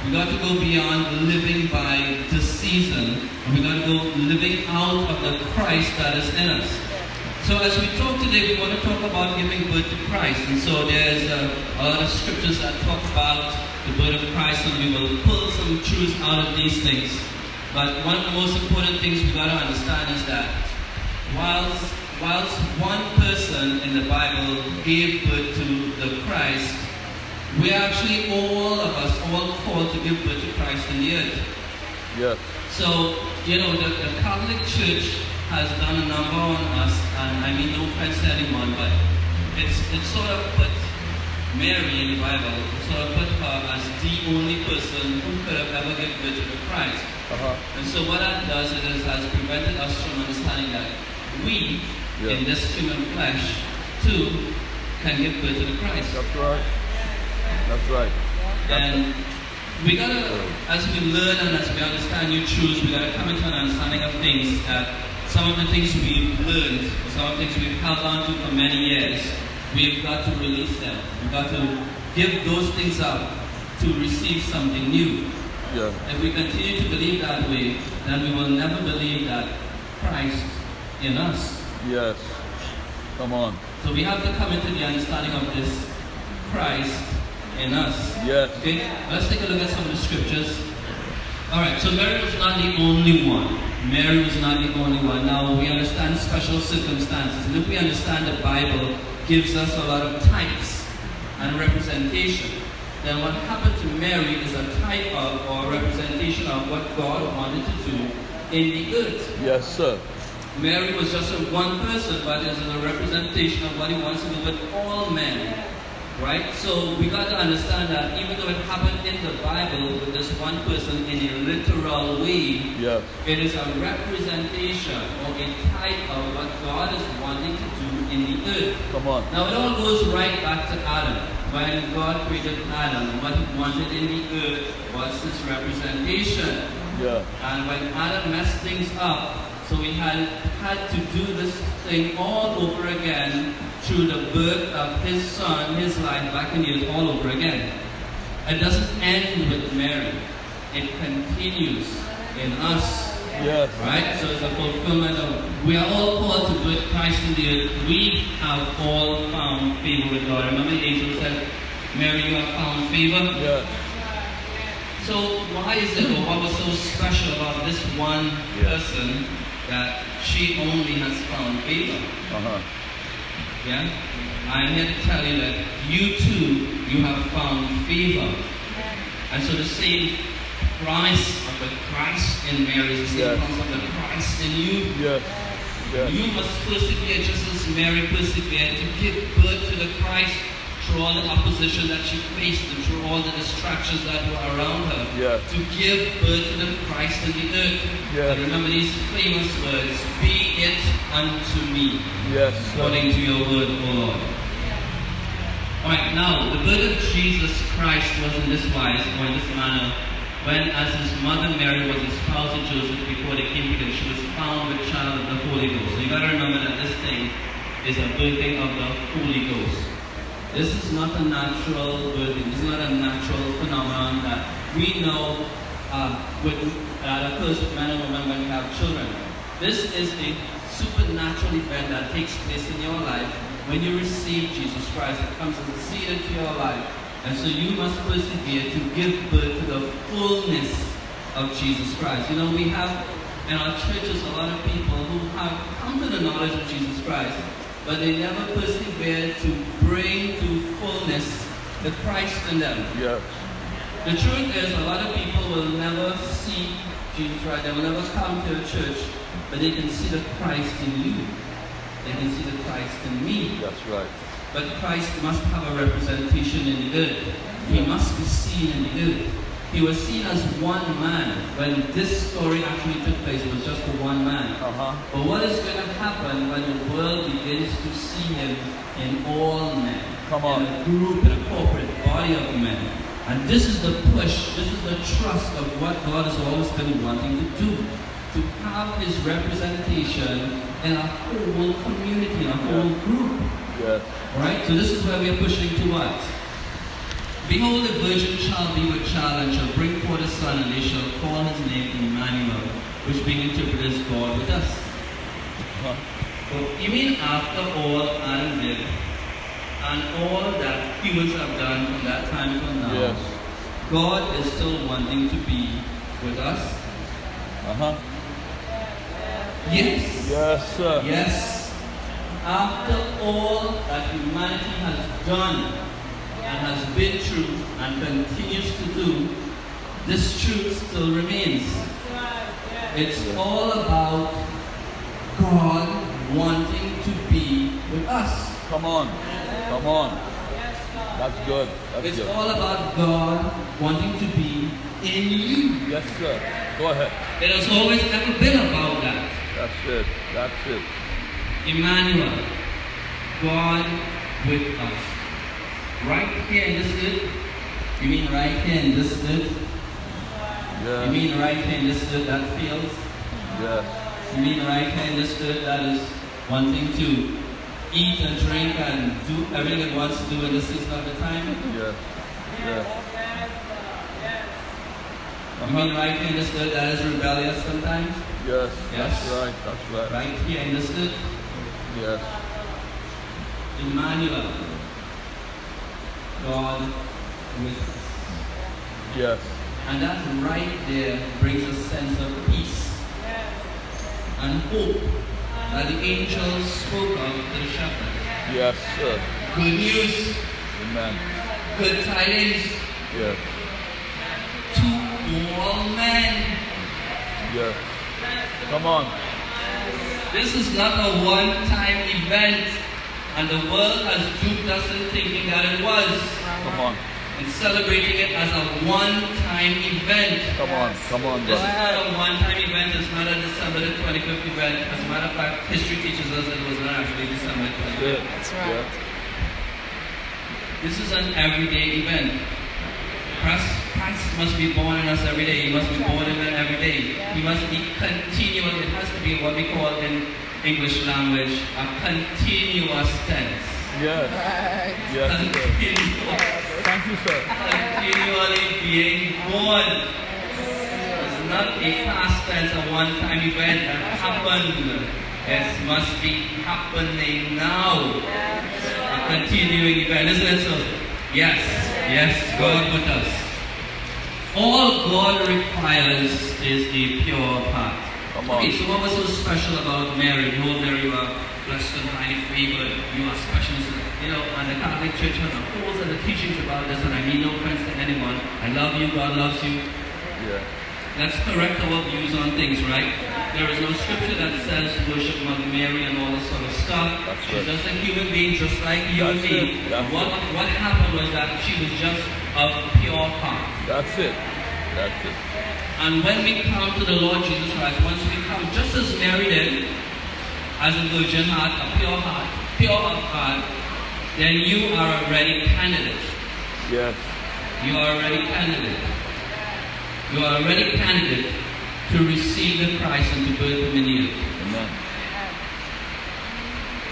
We got to go beyond living by the season, and we got to go living out of the Christ that is in us. So as we talk today, we want to talk about giving birth to Christ. And so there's a lot of scriptures that talk about the birth of Christ, and we will pull some truths out of these things. But one of the most important things we got to understand is that whilst one person in the Bible gave birth to the Christ, we are actually all of us all called to give birth to Christ in the earth. Yes. So, the Catholic Church has done a number on us, and I mean no offense to anyone, but it's sort of put Mary in the Bible, sort of put her as the only person who could have ever given birth to the Christ. And so what that does is has prevented us from understanding that we, in this human flesh, too, can give birth to the Christ. That's right. That's right. And we gotta, as we learn and as we understand new truths, we gotta come into an understanding of things that some of the things we've learned, some of the things we've held on to for many years, we've got to release them. We've got to give those things up to receive something new. Yeah. If we continue to believe that way, then we will never believe that Christ in us. Yes. Come on. So we have to come into the understanding of this Christ in us. Yes. Okay, let's take a look at some of the scriptures. Alright, so Mary was not the only one. Mary was not the only one. Now we understand special circumstances. And if we understand the Bible gives us a lot of types and representation, then what happened to Mary is a type of or representation of what God wanted to do in the earth. Yes, sir. Mary was just one person, but it's a representation of what he wants to do with all men. Right? So we got to understand that even though it happened in the Bible with this one person in a literal way, it is a representation or a type of what God is wanting to do in the earth. Come on. Now it all goes right back to Adam. When God created Adam, what he wanted in the earth was his representation. Yeah. And when Adam messed things up, so we had to do this thing all over again through the birth of his son, his life back in the earth all over again. It doesn't end with Mary. It continues in us. Yes. Right? So it's a fulfillment of, we are all called to birth Christ in the earth. We have all found favor with God. Remember the angel said, Mary, you have found favor? Yes. So why is it, or what was so special about this one person that she only has found favor? Yeah? I'm here to tell you that you too, you have found favor. And so the same promise of the Christ in Mary is the same promise of the Christ in you. Yes. You must persevere just as Mary persevered to give birth to the Christ through all the opposition that she faced and through all the distractions that were around her. To give birth to the Christ in the earth. And remember these famous words, be it unto me, according to your word, O Lord. Alright, now, the birth of Jesus Christ was in this wise, or in this manner, when as his mother Mary was espoused to Joseph before they came together, she was found with child of the Holy Ghost. So you gotta remember that this thing is a birthing of the Holy Ghost. This is not a natural birthing. This is not a natural phenomenon that we know that occurs with men and women when we have children. This is a supernatural event that takes place in your life when you receive Jesus Christ. It comes as a seed into your life. And so you must persevere to give birth to the fullness of Jesus Christ. You know, we have in our churches a lot of people who have come to the knowledge of Jesus Christ, but they never persevere to bring to fullness the Christ in them. The truth is, a lot of people will never see Jesus Christ. They will never come to a church, but they can see the Christ in you. They can see the Christ in me. That's right. But Christ must have a representation in the earth. He must be seen in the earth. He was seen as one man. When this story actually took place, it was just for one man. But what is going to happen when the world begins to see him in all men? In a group, in a corporate body of men. And this is the push, this is the trust of what God has always been wanting to do. To have his representation in a whole community, in a whole group. Right? So this is where we are pushing to what? Behold, the virgin shall be with child and shall bring Son, and they shall call his name Emmanuel, which being interpreted is God with us. So, you mean after all Adam did, and all that humans have done from that time till now, Yes. God is still wanting to be with us? Yes. Yes, sir. Yes. After all that humanity has done and has been through and continues to do, this truth still remains. It's all about God wanting to be with us. Come on. Come on. That's good. That's It's good. all about God wanting to be in you. Yes, sir. Go ahead. It has always ever been about that. That's it. That's it. Emmanuel, God with us. Right here in this earth? You mean right here in this earth? Yeah. You mean right here in this earth that feels? Yes. You mean right here in this earth that is wanting to eat and drink and do everything it wants to do in this season of the time? Yes. Yes. You mean right here in this earth that is rebellious sometimes? Yes. Yes. That's right. That's right. Right here in this earth? Yes. Emmanuel, God with us. Yes. And that right there brings a sense of peace and hope that the angels spoke of to the shepherd. Yes, sir. Good news, Amen. good tidings Yes. to all men. Yes. Come on. This is not a one-time event, and the world has duped us in thinking that it was, Come on. and celebrating it as a one-time event. Come on. Come on, This is brother. not a one-time event, it's not a December the 25th event. As a matter of fact, history teaches us that it was not actually December the 25th. Good. That's right. This is an everyday event. Christ must be born in us every day. He must be born in us every day. He must be continual. It has to be what we call in English language a continuous tense. Yes. Right. Yes, sir. Continuous. Thank you, sir. Continually being born. It's not a past tense, a one-time event that happened. It must be happening now. A continuing event, isn't it so? Yes, yes, God with us. All God requires is a pure heart. Come on. Okay, so what was so special about Mary? Oh, Mary, you are blessed and highly favored. You are special. You know, and the Catholic Church has a whole set of teachings about this, and I mean no offense to anyone. I love you, God loves you. Yeah. Let's correct our views on things, right? There is no scripture that says worship Mother Mary and all this sort of stuff. That's She's right. just a human being, just like you and That's me. it. That's What happened was that she was just of pure heart. That's it. That's it. And when we come to the Lord Jesus Christ, once we come, just as Mary did, as a virgin heart, a pure of heart, then you are already candidate. Yes. You are already candidate. You are already candidate to receive the Christ and to birth him in you. Amen.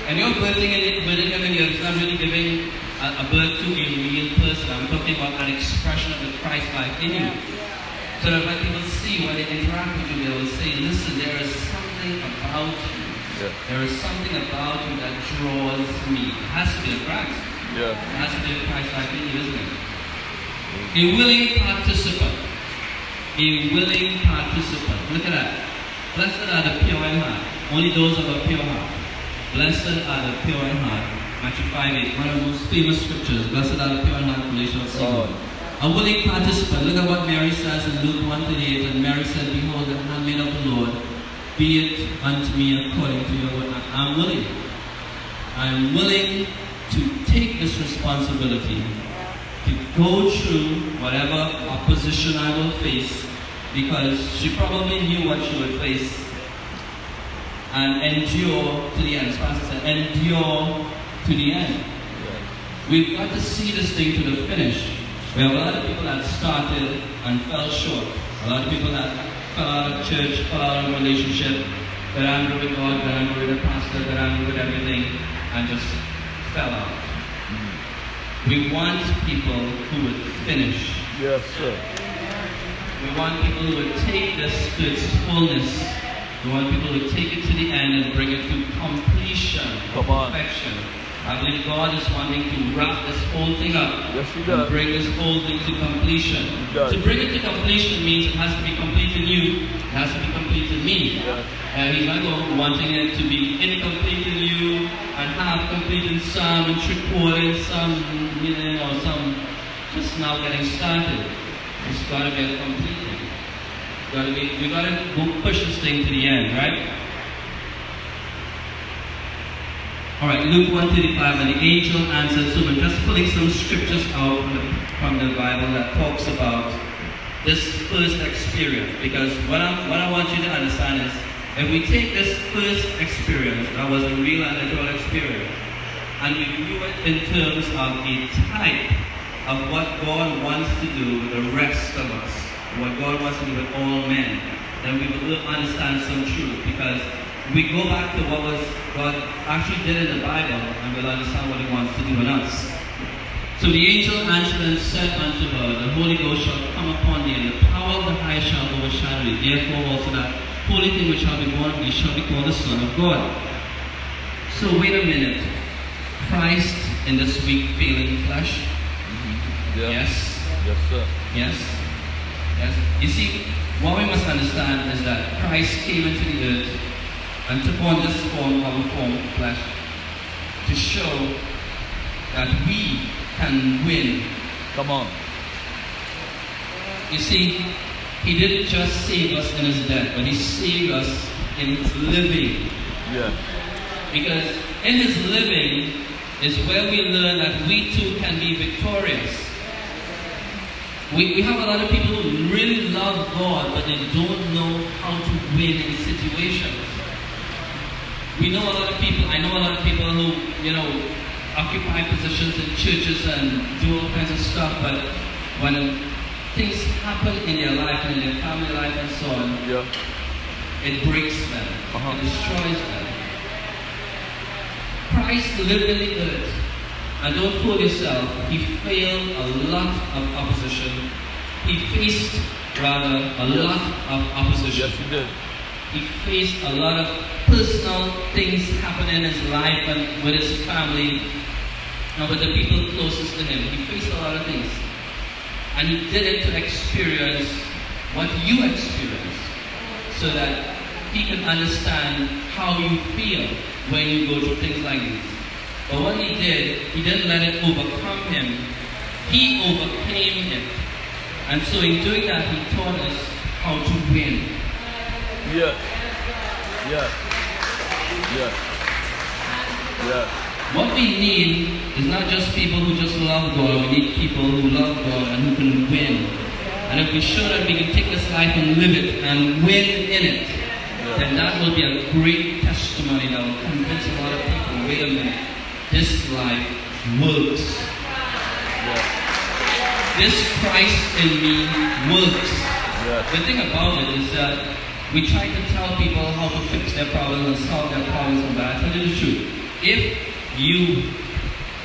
And you're birthing him in you. It's not really giving a birth to a real person. I'm talking about an expression of the Christ life in you. So that when people see, when they interact with you, they will say, listen, there is something about you. Yeah. There is something about you that draws me. It has to be the Christ. Yeah. It has to be the Christ life in you, isn't it? A willing participant. A willing participant. Look at that. Blessed are the pure in heart. Only those of a pure heart. Blessed are the pure in heart. Matthew 5:8. One of the most famous scriptures. Blessed are the pure in heart, for they shall see God. A willing participant. Look at what Mary says in Luke 1:38. And Mary said, behold, the handmaid of the Lord, be it unto me according to your word. I'm willing. I'm willing to take this responsibility, to go through whatever opposition I will face, because she probably knew what she would face, and endure to the end. As Pastor said, endure to the end. We've got to see this thing to the finish. We have a lot of people that started and fell short. A lot of people that fell out of church, fell out of relationship, got angry with God, got angry with the pastor, got angry with everything, and just fell out. We want people who would finish. Yes, sir. We want people who will take this to its fullness. We want people who will take it to the end and bring it to completion, perfection. I believe God is wanting to wrap this whole thing up and bring this whole thing to completion. To bring it to completion means it has to be complete in you, it has to be complete in me. And He's not wanting it to be incomplete in you and half complete in some, and three-quarter in some, or some just now getting started. It's got to get completed. We got to go push this thing to the end, right? Alright, Luke 1:35, and the angel answered. So I'm just pulling some scriptures out from the Bible that talks about this first experience. Because what I want you to understand is, if we take this first experience, that was a real and literal experience, and we view it in terms of a type of what God wants to do with the rest of us, what God wants to do with all men, then we will understand some truth. Because we go back to what God actually did in the Bible, and we'll understand what He wants to do in us. So the angel answered and said unto her, the Holy Ghost shall come upon thee, and the power of the highest shall overshadow thee. Therefore also that holy thing which shall be born of thee shall be called the Son of God. So wait a minute. Christ in this weak, failing flesh? Yes. Yes, sir. Yes. Yes. You see, what we must understand is that Christ came into the earth and took on this form of flesh to show that we can win. Come on. You see, He didn't just save us in His death, but He saved us in His living. Yeah. Because in His living is where we learn that we too can be victorious. We have a lot of people who really love God, but they don't know how to win in situations. I know a lot of people who, occupy positions in churches and do all kinds of stuff, but when things happen in their life, in their family life and so on, it breaks them, it destroys them. Christ lived in the earth, and don't fool yourself, He failed a lot of opposition. He faced, rather, a lot of opposition. Yes, He did. He faced a lot of personal things happening in His life and with His family and with the people closest to Him. He faced a lot of things. And He did it to experience what you experience, so that He can understand how you feel when you go through things like this. But what He did, He didn't let it overcome Him. He overcame it. And so in doing that, He taught us how to win. Yes. Yes. Yes. Yes. What we need is not just people who just love God. We need people who love God and who can win. And if we show that we can take this life and live it and win in it, then that will be a great testimony that will convince a lot of people, wait a minute, this life works. This Christ in me works. The thing about it is that we try to tell people how to fix their problems and solve their problems, but I tell you the truth. If you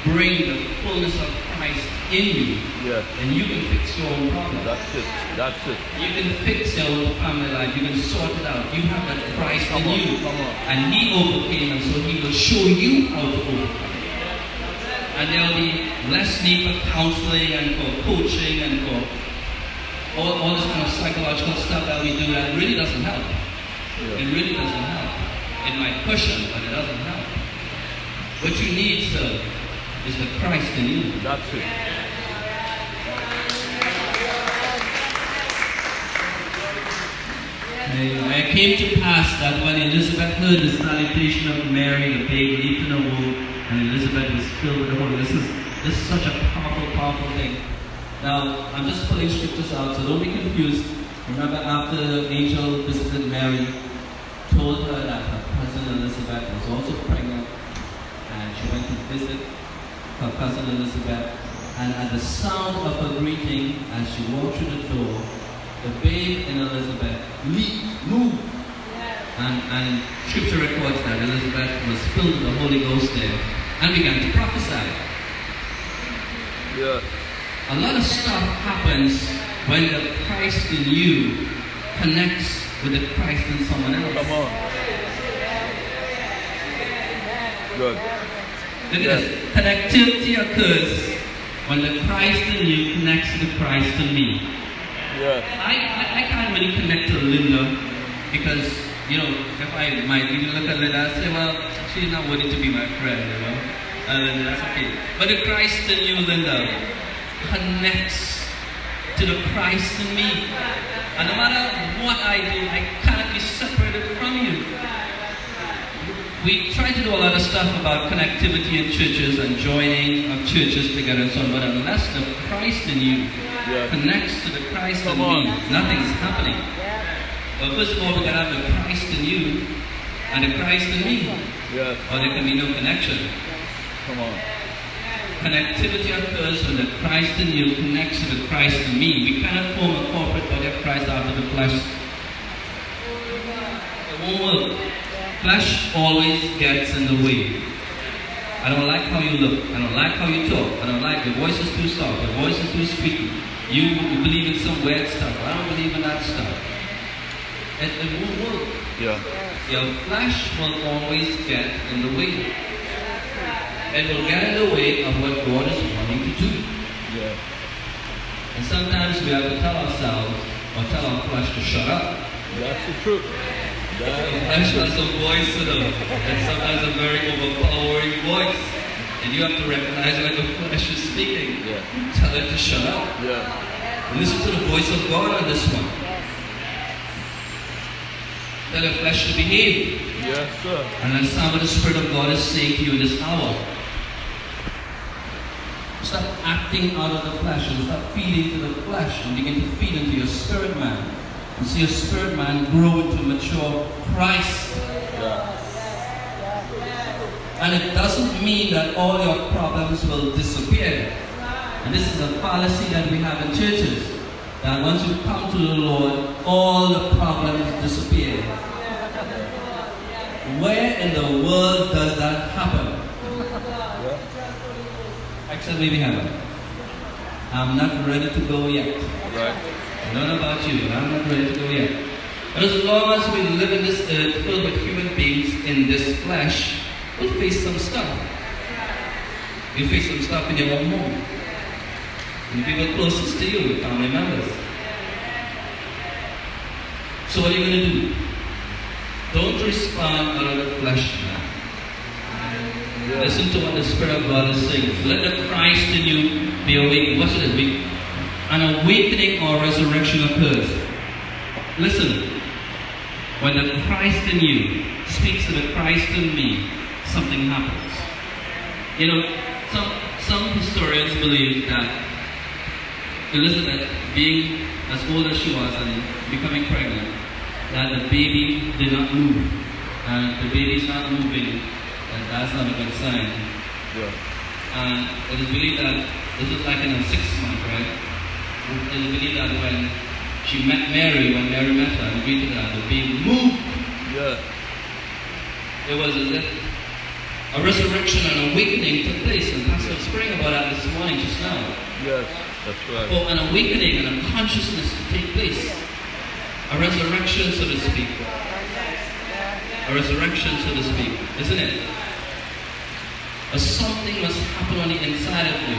bring the fullness of Christ in you, then you can fix your own problem. That's it. That's it. You can fix your own family life. You can sort it out. You have that Christ in you. And He overcame, and so He will show you how to overcome. And there will be less need for counseling and for coaching and for all this kind of psychological stuff that we do that really doesn't help. It really doesn't help. It might push them, but it doesn't help. What you need, sir, is the Christ in you. That's it. And it came to pass that when Elizabeth heard the salutation of Mary, the babe leaped in her womb, and Elizabeth was filled with the Holy Ghost. This is such a powerful, powerful thing. Now, I'm just pulling scriptures out, so don't be confused. Remember, after the angel visited Mary, told her that her cousin Elizabeth was also pregnant, and she went to visit her cousin Elizabeth, and at the sound of her greeting, as she walked through the door, the babe in Elizabeth moved. And scripture records that Elizabeth was filled with the Holy Ghost there and began to prophesy. A lot of stuff happens when the Christ in you connects with the Christ in someone else. Come on. Good. Look at this. Connectivity occurs when the Christ in you connects to the Christ in me. Yeah. I can't really connect to Linda because, you know, if I might even look at Linda and say, well, she's not worthy to be my friend, you know. Linda, that's okay. But the Christ in you, Linda, connects to the Christ in me. And no matter what I do, I cannot be separated from you. We try to do a lot of stuff about connectivity in churches and joining of churches together and so on, but unless the Christ in you connects to the Christ in me, nothing's happening. But first of all, we gotta have the Christ in you and the Christ in me, or there can be no connection. Come on. Connectivity occurs when the Christ in you connects to the Christ in me. We cannot form a corporate body of Christ out of the flesh. It won't work. Flesh always gets in the way. I don't like how you look. I don't like how you talk. I don't like your voice is too soft. Your voice is too squeaky. You believe in some weird stuff. I don't believe in that stuff. It won't work. Yeah. Your flesh will always get in the way. It will get in the way of what God is wanting to do. Yeah. And sometimes we have to tell ourselves or tell our flesh to shut up. That's the truth. The flesh has a voice to them, and sometimes a very overpowering voice. And you have to recognize when the flesh is speaking. Yeah. Tell it to shut up. Yeah. Listen to the voice of God on this one. Tell the flesh to behave. Yes, sir. And that's what the Spirit of God is saying to you in this hour. Stop acting out of the flesh and stop feeding to the flesh and begin to feed into your spirit man. And see your spirit man grow into a mature Christ. Yeah. And it doesn't mean that all your problems will disappear. And this is a fallacy that we have in churches. That once you come to the Lord, all the problems disappear. Where in the world does that happen? Except maybe heaven. I'm not ready to go yet. Right. I don't know about you, but I'm not ready to go yet. But as long as we live in this earth filled with human beings in this flesh, we'll face some stuff. We'll face some stuff in your own home. And the people closest to you, family members. So what are you going to do? Don't respond out of the flesh now. Listen to what the Spirit of God is saying. Let the Christ in you be awakened. What's it? An awakening or resurrection occurs. Listen. When the Christ in you speaks to the Christ in me, something happens. You know, some historians believe that Elizabeth, being as old as she was and becoming pregnant, that the baby did not move. And the baby's not moving, and that's not a good sign. Yeah. And it is believed that this was like in her 6th month, right? It is believed that when she met Mary, when Mary met her and greeted her, the baby moved. Yeah. It was as if a resurrection and awakening took place, and Pastor was praying about that this morning just now. Yes, that's right. For an awakening and a consciousness to take place. A resurrection, so to speak. A resurrection, so to speak. Isn't it? Or something must happen on the inside of you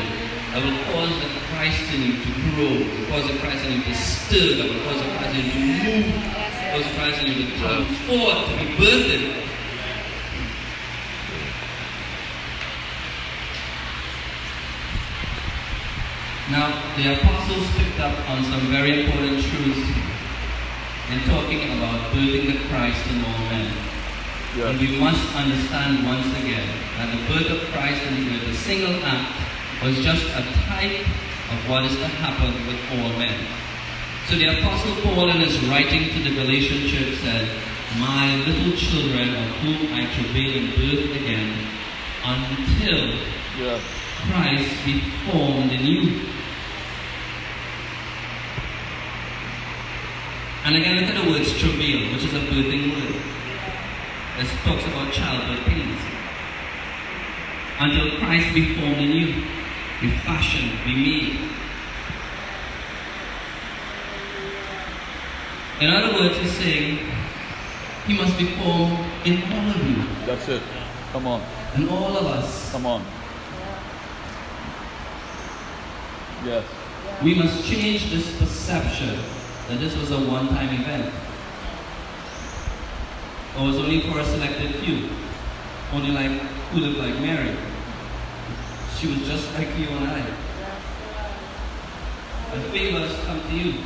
that will cause the Christ in you to grow, will cause the Christ in you to stir, that will cause the Christ in you to move, cause the Christ in you to come forth, to be birthed. Now, the apostles picked up on some very important truths in talking about birthing the Christ in all men. Yes. And we must understand once again that the birth of Christ in the earth, the single act, was just a type of what is to happen with all men. So the Apostle Paul in his writing to the Galatian church said, "My little children, of whom I travail in birth again, until Christ be formed in you." And again, look at the words travail, which is a birthing word. It talks about childbirth pains. Until Christ be formed in you, be fashioned, be made. In other words, he's saying, he must be formed in all of you. That's it. Come on. In all of us. Come on. Yes. We must change this perception that this was a one-time event. Or was only for a selected few. Only like who lived like Mary. She was just like you and I. The favors come to you.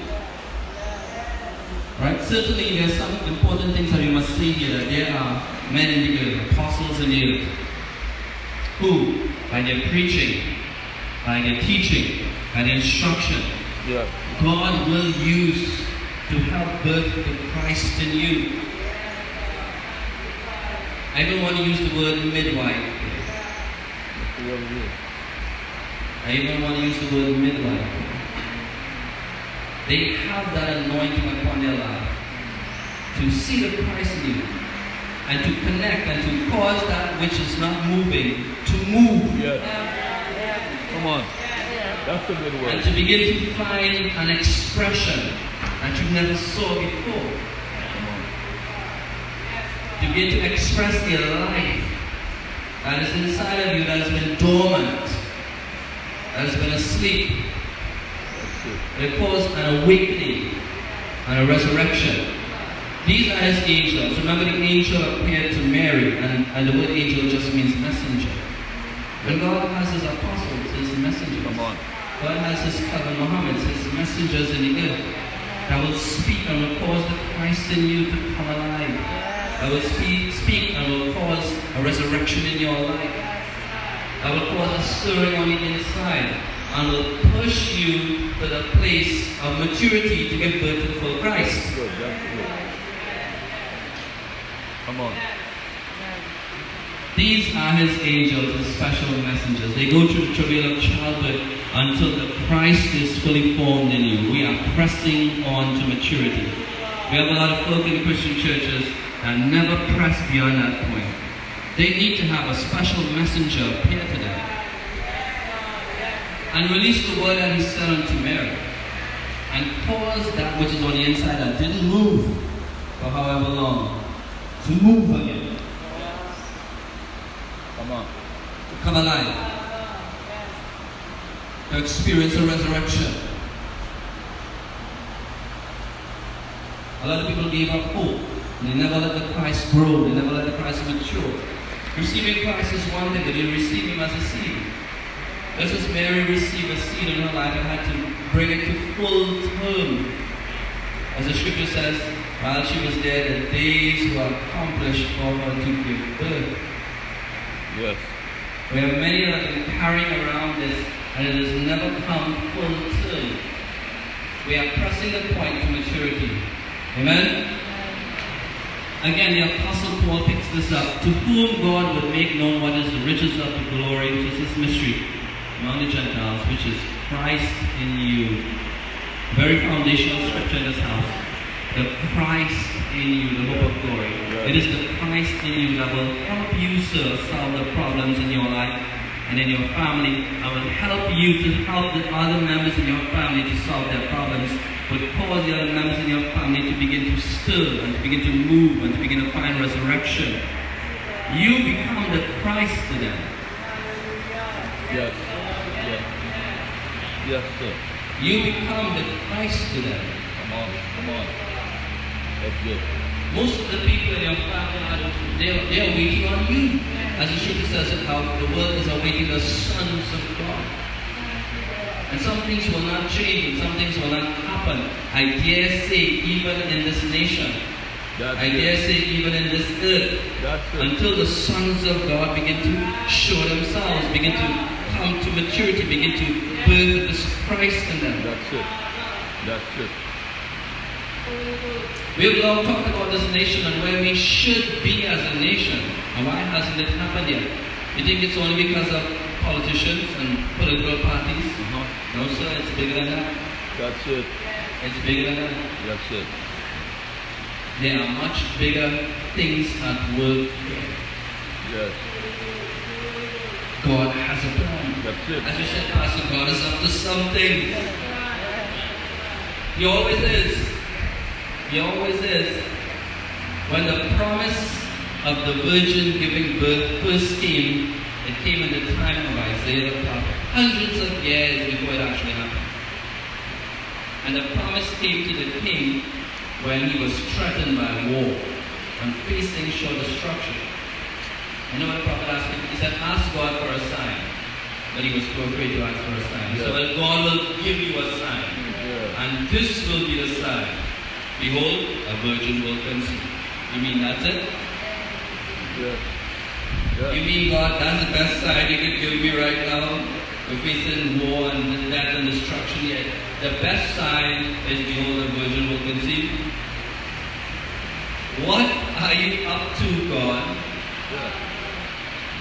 Right? Certainly there are some important things that we must see here. That there are men in the earth, apostles in the earth, who, by their preaching, by their teaching, by their instruction, God will use to help birth the Christ in you. I don't want to use the word midwife. I don't want to use the word midwife. They have that anointing upon their life to see the Christ in you and to connect and to cause that which is not moving to move. Yes. Come on. That's a good word. And to begin to find an expression that you never saw before. To begin to express the life that is inside of you that has been dormant, that has been asleep. It caused an awakening and a resurrection. These are his angels. Remember, the angel appeared to Mary, and the word angel just means messenger. And God has his apostles, his messengers. Come on. God has his Kelvin Mohammed, his messengers in the earth that will speak and will cause the Christ in you to come alive. That will speak and will cause a resurrection in your life. That will cause a stirring on the inside and will push you to the place of maturity to give birth to full Christ. That's good. That's good. Come on. These are his angels, his special messengers. They go through the travail of childbirth until the Christ is fully formed in you. We are pressing on to maturity. We have a lot of folk in Christian churches that never press beyond that point. They need to have a special messenger appear to them and release the word that he said unto Mary and cause that which is on the inside that didn't move for however long to move again. Come on. To come alive. To experience a resurrection. A lot of people gave up hope. They never let the Christ grow. They never let the Christ mature. Receiving Christ is one thing, but you receive him as a seed. Just as Mary received a seed in her life and had to bring it to full term. As the scripture says, while she was there, the days were accomplished for her to give birth. Yes. We have many that have been carrying around this and it has never come full term. We are pressing the point to maturity. Amen? Again, the Apostle Paul picks this up. To whom God would make known what is the riches of the glory, which is this mystery among the Gentiles, which is Christ in you. Very foundational scripture in this house. The Christ in you, the hope of glory. It is the Christ in you that will help you, sir, solve the problems in your life and in your family. I will help you to help the other members in your family to solve their problems, but cause the other members in your family to begin to stir and to begin to move and to begin to find resurrection. You become the Christ to them. Yes. Yes. Yes, sir. You become the Christ to them. Come on. Come on. That's good. Most of the people in your family, they are waiting on you. As the scripture says it, how the world is awaiting the sons of God. And some things will not change, and some things will not happen. I dare say, even in this nation. I dare say, even in this earth. Until the sons of God begin to show themselves, begin to come to maturity, begin to birth this Christ in them. That's it. That's it. We have long talked about this nation and where we should be as a nation. And why hasn't it happened yet? You think it's only because of politicians and political parties? No, sir, it's bigger than that. That's it. It's bigger than that. That's it. There are much bigger things at work here. Yes. God has a plan. That's it. As you said, Pastor, God is up to something. He always is. He always is. When the promise of the virgin giving birth first came, it came in the time of Isaiah the prophet, hundreds of years before it actually happened. And the promise came to the king when he was threatened by war and facing sure destruction. You know what the prophet asked him? He said, ask God for a sign. But he was too afraid to ask for a sign. So well, God will give you a sign. And this will be the sign. Behold, a virgin will conceive. You mean that's it? You mean, God, that's the best sign you can give me right now? We're facing war and death and destruction yet. The best sign is, behold, a virgin will conceive. What are you up to, God?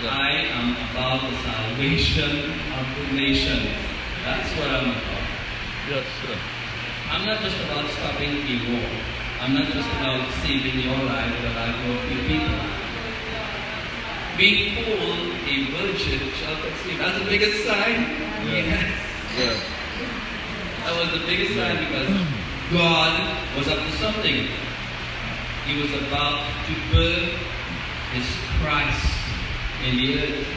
I am about the salvation of the nations. That's what I'm about. Yes, sir. I'm not just about stopping a war. I'm not just about saving your life or the life of a few people. Behold, a virgin shall conceive. That's the biggest sign? Yes. That was the biggest sign because God was up to something. He was about to birth His Christ in the earth.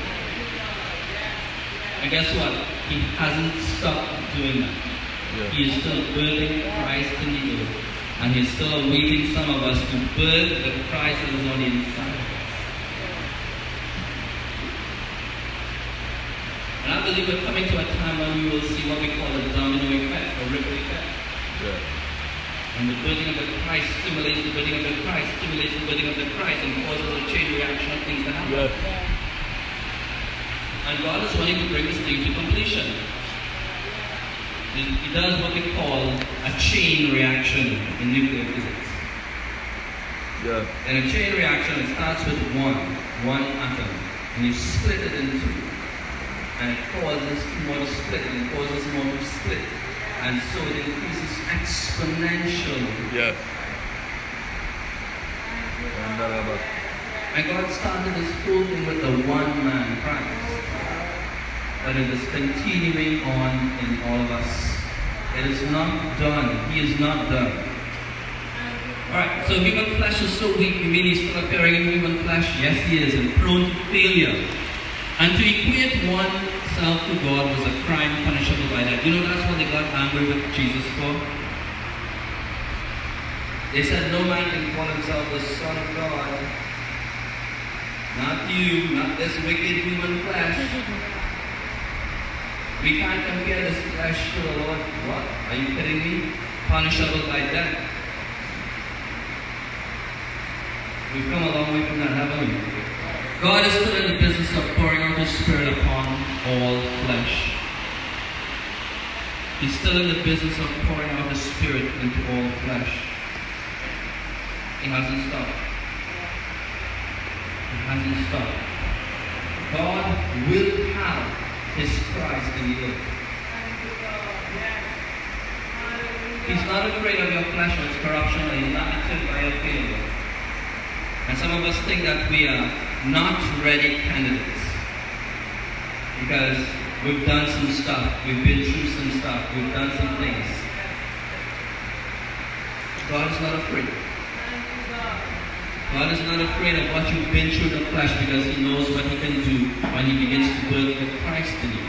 And guess what? He hasn't stopped doing that. He is still birthing Christ in the earth. And He's still awaiting some of us to birth the Christ that is on the inside. And I believe we're coming to a time when we will see what we call a domino effect, or ripple effect. And the birthing of the Christ stimulates the birthing of the Christ, stimulates the birthing of the Christ, and causes a chain reaction of things to happen. And God is wanting to bring this thing to completion. He does what we call a chain reaction in nuclear physics. In a chain reaction, it starts with one atom, and you split it in two. And it causes more to split, and it causes more to split. And so it increases exponentially. And God started this whole thing with the one man, Christ. But it is continuing on in all of us. It is not done. He is not done. Alright, so human flesh is so weak. You mean He's still appearing in human flesh? Yes, He is, and prone to failure. And to equate oneself to God was a crime punishable by death. You know that's what they got angry with Jesus for? They said no man can call himself the Son of God. Not you, not this wicked human flesh. We can't compare this flesh to the Lord. What? Are you kidding me? Punishable by death. We've come a long way from that, haven't we? God is still in the business of pouring out His Spirit upon all flesh. He's still in the business of pouring out His Spirit into all flesh. He hasn't stopped. He hasn't stopped. God will have His Christ in the earth. He's not afraid of your flesh or its corruption or limited by your failure. And some of us think that we are not ready candidates because we've done some stuff, we've been through some stuff, we've done some things. God is not afraid. God is not afraid of what you've been through in the flesh because He knows what He can do when He begins to birth the Christ in you.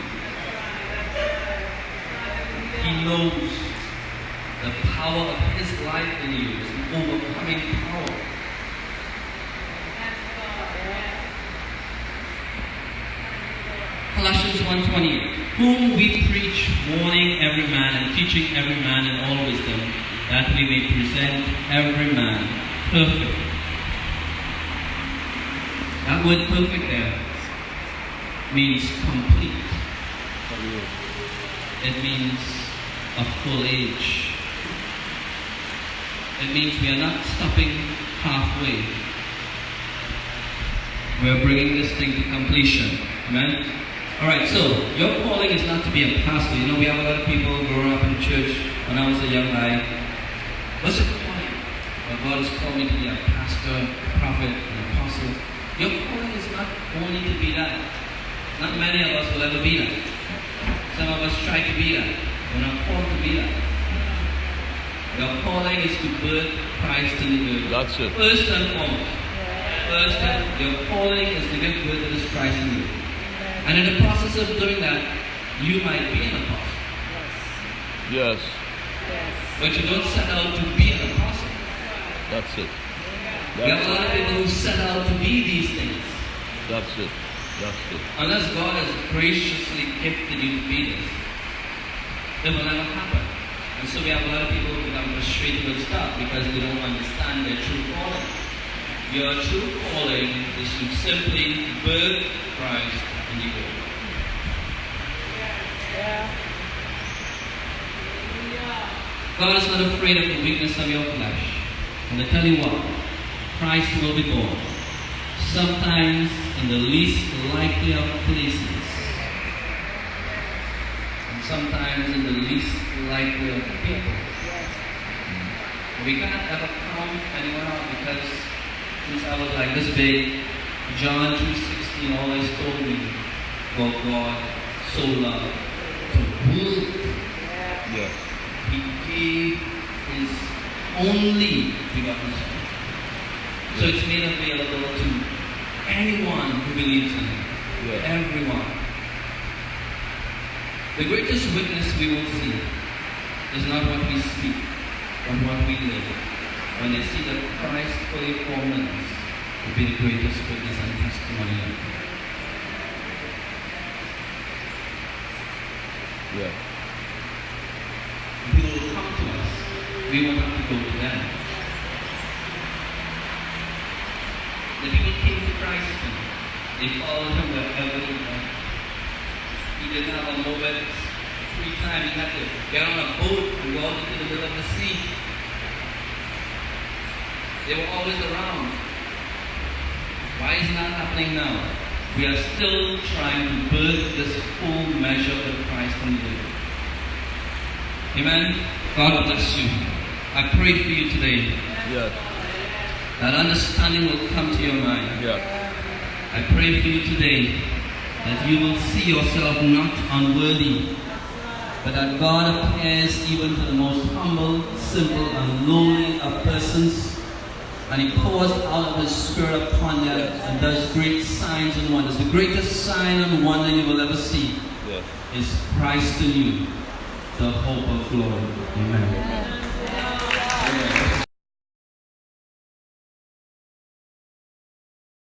He knows the power of His life in you is an overcoming power. Colossians 1:28, whom we preach, warning every man and teaching every man in all wisdom, that we may present every man perfect. That word perfect there means complete. It means a full age. It means we are not stopping halfway. We are bringing this thing to completion. Amen? Alright, so your calling is not to be a pastor. You know, we have a lot of people growing up in church. When I was a young guy, what's your calling? Well, God has called me to be a pastor, a prophet, an apostle. Your calling is not only to be that. Not many of us will ever be that. Some of us try to be that. We're not called to be that. Your calling is to birth Christ in the earth. That's it. First and foremost. Your calling is to give birth to this Christ in you. And in the process of doing that, you might be an apostle. Yes. But you don't set out to be an apostle. That's it. We have a lot of people who set out to be these things. That's it. That's it. Unless God has graciously gifted you to be this, it will never happen. And so we have a lot of people who become frustrated with stuff because they don't understand their true calling. Your true calling is to simply birth Christ in the earth. God is not afraid of the weakness of your flesh. And I tell you what, Christ will be born. Sometimes in the least likely of places. And sometimes in the least likely of people. We cannot ever count anyone out because since I was like this big, John 3:16 always told me about God so loved the world. Yeah. He gave His only begotten Son. So it's made available to anyone who believes in Him. Yeah. Everyone. The greatest witness we will see is not what we speak, but what we live. When they see that Christ fully formed in us, will be the greatest witness and testimony of it. Yeah. People will come to us. We won't have to go to them. The people came to Christ. They followed Him wherever He went. He didn't have a moment free time. He had to get on a boat and go out into the middle of the sea. They were always around. Why is that happening now? We are still trying to birth this full measure of Christ in the earth. Amen. God bless you. I pray for you today. Yes. That understanding will come to your mind. Yes. I pray for you today that you will see yourself not unworthy, but that God appears even to the most humble, simple, and lowly of persons, and He pours out of His Spirit upon them and does great signs and wonders. The greatest sign and wonder you will ever see is Christ in you, the hope of glory. Amen. Amen.